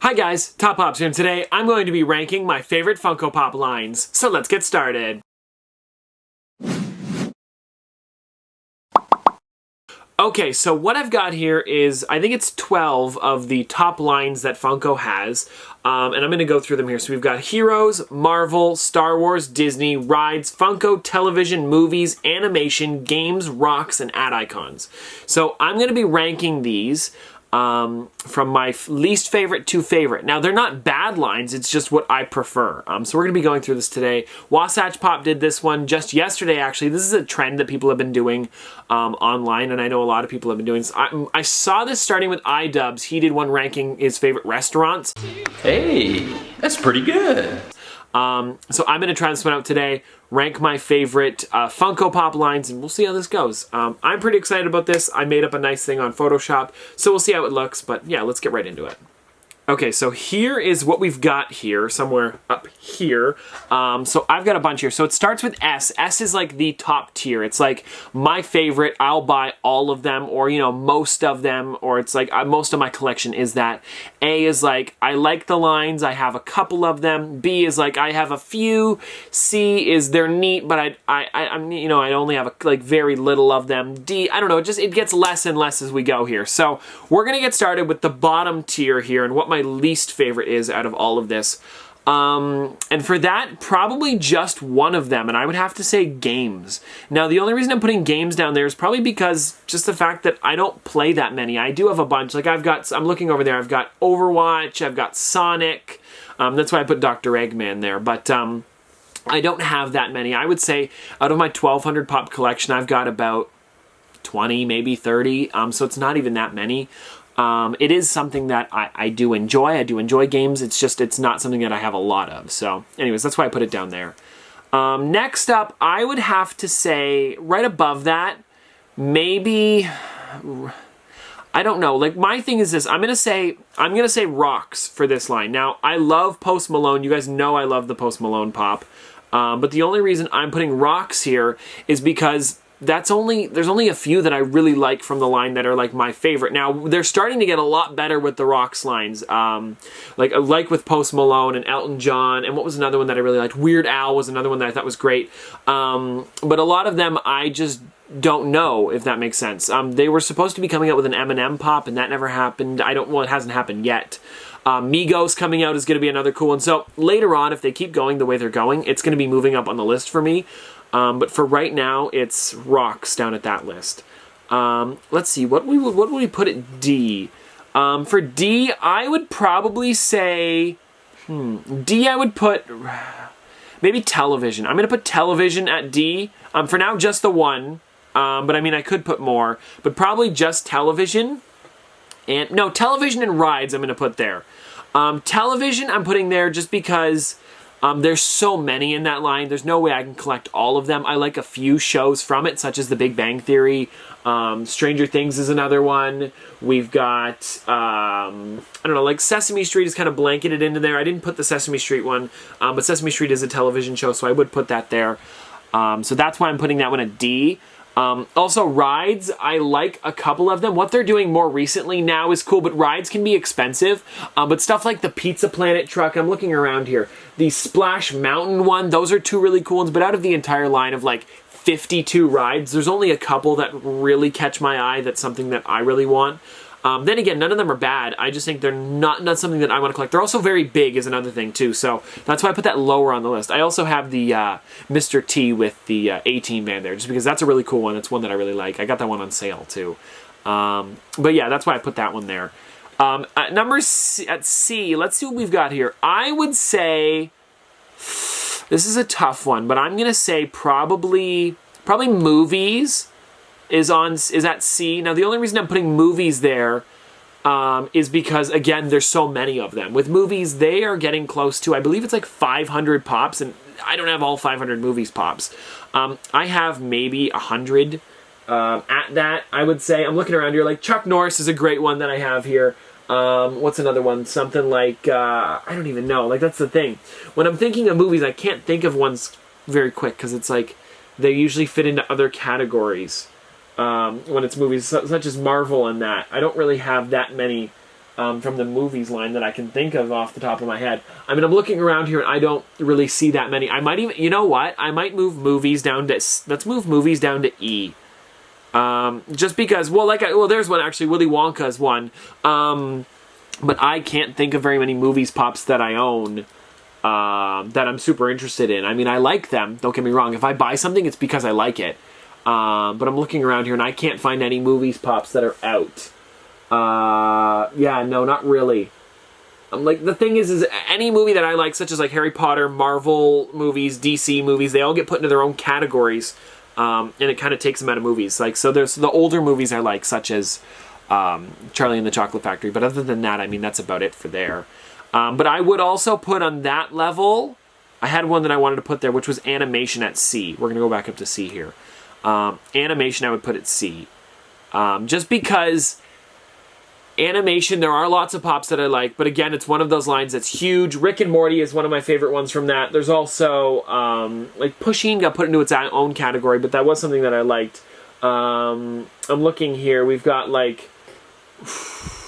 Hi guys, Top Pops here, and today I'm going to be ranking my favorite Funko Pop lines. So let's get started. Okay, so what I've got here is, I think it's 12 of the top lines that Funko has, and I'm going to go through them here. So we've got Heroes, Marvel, Star Wars, Disney, Rides, Funko, Television, Movies, Animation, Games, Rocks, and Ad Icons. So I'm going to be ranking these from my least favorite to favorite. Now, they're not bad lines, it's just what I prefer. So we're going to be going through this today. Wasatch Pop did this one just yesterday, actually. This is a trend that people have been doing online, and I know a lot of people have been doing this. I saw this starting with iDubbbz. He did one ranking his favorite restaurants. Hey, that's pretty good. So I'm going to try this one out today, rank my favorite Funko Pop lines, and we'll see how this goes. I'm pretty excited about this. I made up a nice thing on Photoshop, so we'll see how it looks, but yeah, let's get right into it. Okay, so here is what we've got here, somewhere up here. So I've got a bunch here. So it starts with S. S is like the top tier. It's like my favorite. I'll buy all of them, or, you know, most of them, or it's like most of my collection is that. A is like, I like the lines. I have a couple of them. B is like, I have a few. C is they're neat, but I'm you know, I only have like very little of them. D, I don't know, it gets less and less as we go here. So we're gonna get started with the bottom tier here and what my least favorite is out of all of this. And for that, probably just one of them, and I would have to say games. Now, the only reason I'm putting games down there is probably because just the fact that I don't play that many. I do have a bunch. Like I'm looking over there, I've got Overwatch, I've got Sonic. That's why I put Dr. Eggman there, but I don't have that many. I would say out of my 1,200 pop collection, I've got about 20, maybe 30, so it's not even that many. It is something that I do enjoy. I do enjoy games. It's just, it's not something that I have a lot of. So anyways, that's why I put it down there. Next up, I would have to say right above that, maybe, I don't know. Like, my thing is this. I'm going to say Rocks for this line. Now, I love Post Malone. You guys know I love the Post Malone pop. But the only reason I'm putting Rocks here is because there's only a few that I really like from the line that are like my favorite. Now, they're starting to get a lot better with the Rocks lines. Like with Post Malone and Elton John, and what was another one that I really liked? Weird Al was another one that I thought was great. But a lot of them I just don't know, if that makes sense. They were supposed to be coming out with an Eminem pop, and that never happened. Well, it hasn't happened yet. Migos coming out is going to be another cool one. So later on, if they keep going the way they're going, it's going to be moving up on the list for me. But for right now, it's Rocks down at that list. Let's see, what would we put at D? For D, I would probably say, D I would put maybe Television. I'm going to put Television at D. For now, just the one. But I mean, I could put more. But probably just Television. And no, Television and Rides I'm going to put there. Television I'm putting there just because there's so many in that line. There's no way I can collect all of them. I like a few shows from it, such as The Big Bang Theory. Stranger Things is another one. We've got, I don't know, like Sesame Street is kind of blanketed into there. I didn't put the Sesame Street one, but Sesame Street is a television show, so I would put that there. So that's why I'm putting that one at D. Also, Rides, I like a couple of them. What they're doing more recently now is cool, but Rides can be expensive. But stuff like the Pizza Planet truck, I'm looking around here. The Splash Mountain one, those are two really cool ones. But out of the entire line of like 52 rides, there's only a couple that really catch my eye. That's something that I really want. Then again, none of them are bad. I just think they're not something that I want to collect. They're also very big is another thing too. So that's why I put that lower on the list. I also have the Mr. T with the A-Team band there, just because that's a really cool one. That's one that I really like. I got that one on sale too. But yeah, that's why I put that one there. At C, let's see what we've got here. I would say, this is a tough one, but I'm going to say probably Movies is at C. Now, the only reason I'm putting Movies there is because, again, there's so many of them. With Movies, they are getting close to, I believe it's like 500 pops, and I don't have all 500 Movies pops. I have maybe 100 at that, I would say. I'm looking around here, like Chuck Norris is a great one that I have here. What's another one? Something like, I don't even know. Like, that's the thing. When I'm thinking of movies, I can't think of ones very quick, because it's like, they usually fit into other categories. When it's movies such as Marvel and that. I don't really have that many from the movies line that I can think of off the top of my head. I mean, I'm looking around here and I don't really see that many. I might even, you know what? I might move movies down to, let's move movies down to E. Just because, well, there's one actually, Willy Wonka's one. But I can't think of very many movies pops that I own, that I'm super interested in. I mean, I like them, don't get me wrong. If I buy something, it's because I like it. But I'm looking around here and I can't find any movies pops that are out. Yeah, no, not really. Like, the thing is any movie that I like, such as like Harry Potter, Marvel movies, DC movies, they all get put into their own categories, and it kind of takes them out of movies. Like, so there's the older movies I like, such as Charlie and the Chocolate Factory, but other than that, I mean, that's about it for there. But I would also put on that level, I had one that I wanted to put there, which was animation at C. We're going to go back up to C here. Animation I would put at C. Just because animation, there are lots of pops that I like, but again, it's one of those lines that's huge. Rick and Morty is one of my favorite ones from that. There's also, like, Pusheen got put into its own category, but that was something that I liked. I'm looking here. We've got, like,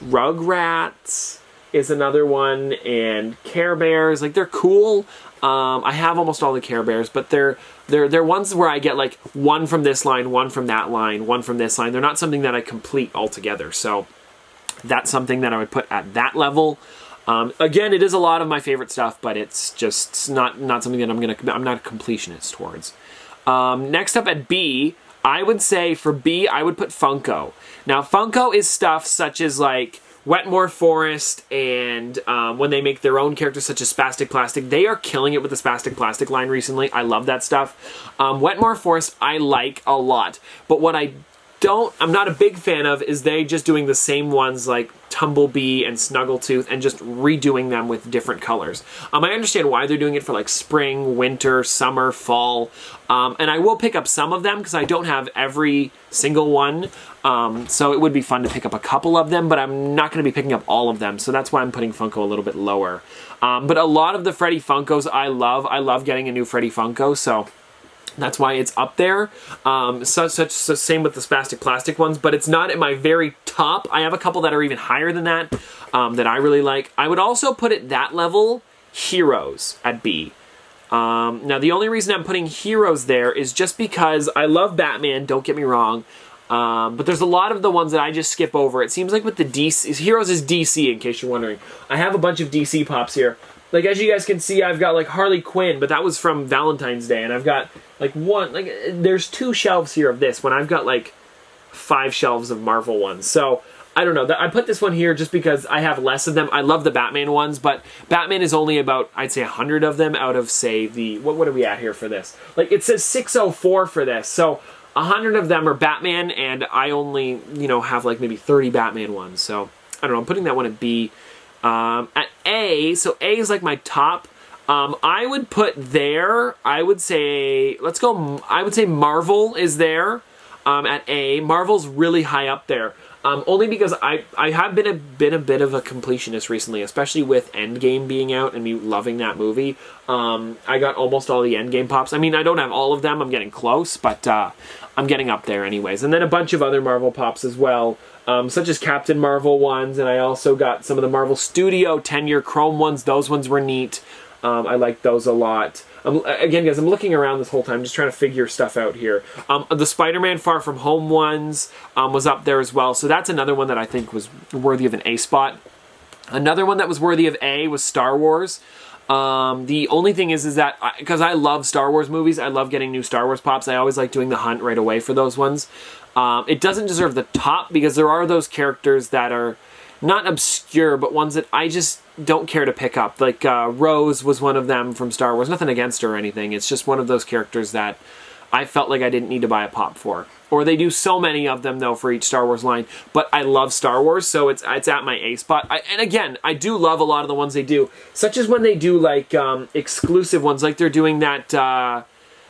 Rugrats is another one, and Care Bears. Like, they're cool. I have almost all the Care Bears, but they're ones where I get, like, one from this line, one from that line, one from this line. They're not something that I complete altogether, so that's something that I would put at that level. Again, it is a lot of my favorite stuff, but it's just not something that I'm not a completionist towards. Next up at B, I would say for B, I would put Funko. Now, Funko is stuff such as, like, Wetmore Forest, and when they make their own characters such as Spastic Plastic, they are killing it with the Spastic Plastic line recently. I love that stuff. Wetmore Forest I like a lot, but what I'm not a big fan of is they just doing the same ones like Tumblebee and Snaggletooth and just redoing them with different colors. I understand why they're doing it for like spring, winter, summer, fall, and I will pick up some of them because I don't have every single one, so it would be fun to pick up a couple of them, but I'm not going to be picking up all of them, so that's why I'm putting Funko a little bit lower. But a lot of the Freddy Funkos I love getting a new Freddy Funko, so that's why it's up there. So same with the Spastic Plastic ones, but it's not at my very top. I have a couple that are even higher than that, that I really like. I would also put at that level Heroes at B. Now, the only reason I'm putting Heroes there is just because I love Batman, don't get me wrong, but there's a lot of the ones that I just skip over. It seems like with the DC, Heroes is DC, in case you're wondering. I have a bunch of DC pops here. Like, as you guys can see, I've got, like, Harley Quinn, but that was from Valentine's Day, and I've got, like, there's 2 shelves here of this, when I've got, like, 5 shelves of Marvel ones. So, I don't know. I put this one here just because I have less of them. I love the Batman ones, but Batman is only about, I'd say, 100 of them out of, say, what are we at here for this? Like, it says 604 for this, so 100 of them are Batman, and I only, have, like, maybe 30 Batman ones. So, I don't know. I'm putting that one at B. At A, so A is like my top. I would put there, I would say Marvel is there, at A. Marvel's really high up there. Only because I have been a bit of a completionist recently, especially with Endgame being out and me loving that movie. I got almost all the Endgame pops. I mean, I don't have all of them, I'm getting close, but I'm getting up there anyways. And then a bunch of other Marvel pops as well. Such as Captain Marvel ones, and I also got some of the Marvel Studio 10-year Chrome ones. Those ones were neat. I like those a lot. Again, guys, I'm looking around this whole time, just trying to figure stuff out here. The Spider-Man Far From Home ones was up there as well, so that's another one that I think was worthy of an A spot. Another one that was worthy of A was Star Wars. The only thing is that, because I love Star Wars movies, I love getting new Star Wars pops, I always like doing the hunt right away for those ones. It doesn't deserve the top because there are those characters that are not obscure, but ones that I just don't care to pick up. Like, Rose was one of them from Star Wars. Nothing against her or anything. It's just one of those characters that I felt like I didn't need to buy a pop for. Or they do so many of them, though, for each Star Wars line. But I love Star Wars, so it's at my A spot. And again, I do love a lot of the ones they do. Such as when they do, like, exclusive ones. Like they're doing that...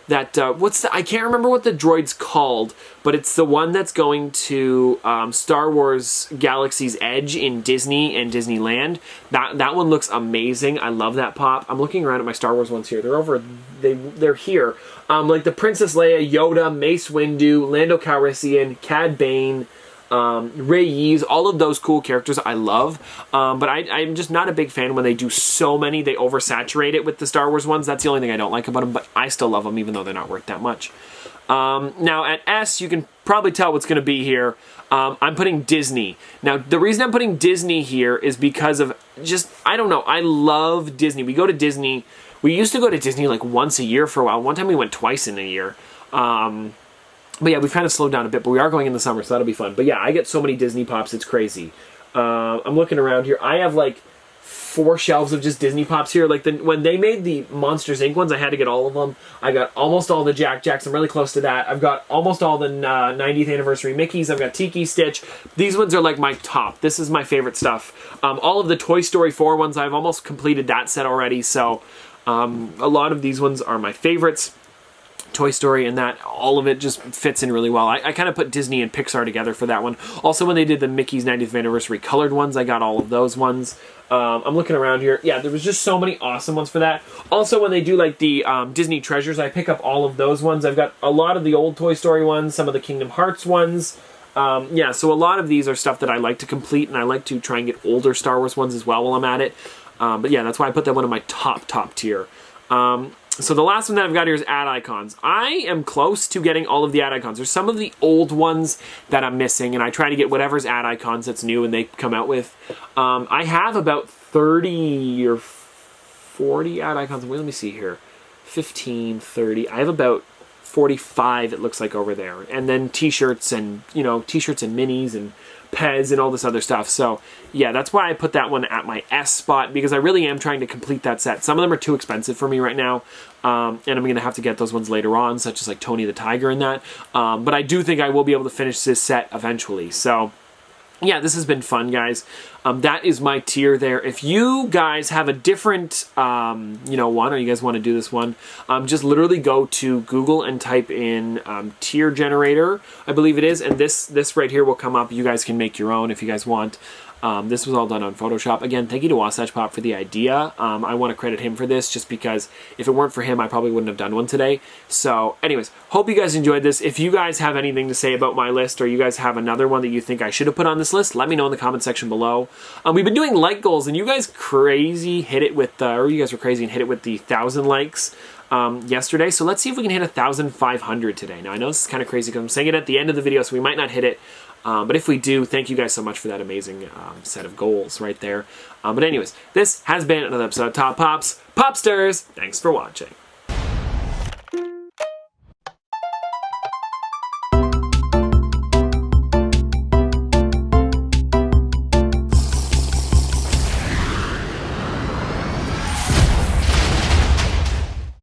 I can't remember what the droid's called, but it's the one that's going to Star Wars Galaxy's Edge in Disney and Disneyland. That one looks amazing. I love that pop. I'm looking around at my Star Wars ones here. They're here. Like the Princess Leia, Yoda, Mace Windu, Lando Calrissian, Cad Bane, Ray all of those cool characters I love, but I'm just not a big fan when they do so many, they oversaturate it with the Star Wars ones. That's the only thing I don't like about them, but I still love them even though they're not worth that much. Now at S, you can probably tell what's going to be here. I'm putting Disney. Now, the reason I'm putting Disney here is because of just, I don't know, I love Disney. We go to Disney. We used to go to Disney like once a year for a while. One time we went twice in a year. But yeah, we've kind of slowed down a bit, but we are going in the summer, so that'll be fun. But yeah, I get so many Disney Pops, it's crazy. I'm looking around here. I have like 4 shelves of just Disney Pops here. Like when they made the Monsters Inc. ones, I had to get all of them. I got almost all the Jack Jacks. I'm really close to that. I've got almost all the 90th anniversary Mickeys. I've got Tiki Stitch. These ones are like my top. This is my favorite stuff. All of the Toy Story 4 ones, I've almost completed that set already. So a lot of these ones are my favorites. Toy Story and that, all of it just fits in really well. I kind of put Disney and Pixar together for that one. Also, when they did the Mickey's 90th anniversary colored ones, I got all of those ones. I'm looking around here. Yeah, there was just so many awesome ones for that. Also, when they do like the Disney Treasures, I pick up all of those ones. I've got a lot of the old Toy Story ones, some of the Kingdom Hearts ones. Yeah, so a lot of these are stuff that I like to complete, and I like to try and get older Star Wars ones as well while I'm at it. But yeah, that's why I put that one in my top tier. So the last one that I've got here is ad icons. I am close to getting all of the ad icons. There's some of the old ones that I'm missing, and I try to get whatever's ad icons that's new and they come out with. I have about 30 or 40 ad icons. Wait, let me see here. 15, 30. I have about 45, it looks like, over there. And then t-shirts and, t-shirts and minis and Pez and all this other stuff. So yeah, that's why I put that one at my S spot, because I really am trying to complete that set. Some of them are too expensive for me right now, and I'm going to have to get those ones later on, such as like Tony the Tiger and that. But I do think I will be able to finish this set eventually. So yeah, this has been fun, guys. That is my tier there. If you guys have a different, one, or you guys want to do this one, just literally go to Google and type in tier generator, I believe it is, and this right here will come up. You guys can make your own if you guys want. This was all done on Photoshop. Again, thank you to Wasatch Pop for the idea. I want to credit him for this, just because if it weren't for him, I probably wouldn't have done one today. So anyways, hope you guys enjoyed this. If you guys have anything to say about my list, or you guys have another one that you think I should have put on this list, let me know in the comment section below. We've been doing like goals, and you guys crazy hit it with, or you guys were crazy and hit it with the 1,000 likes yesterday. So let's see if we can hit 1,500 today. Now I know this is kind of crazy because I'm saying it at the end of the video, so we might not hit it. But if we do, thank you guys so much for that amazing set of goals right there. But anyways, this has been another episode of Top Pops. Popsters, thanks for watching.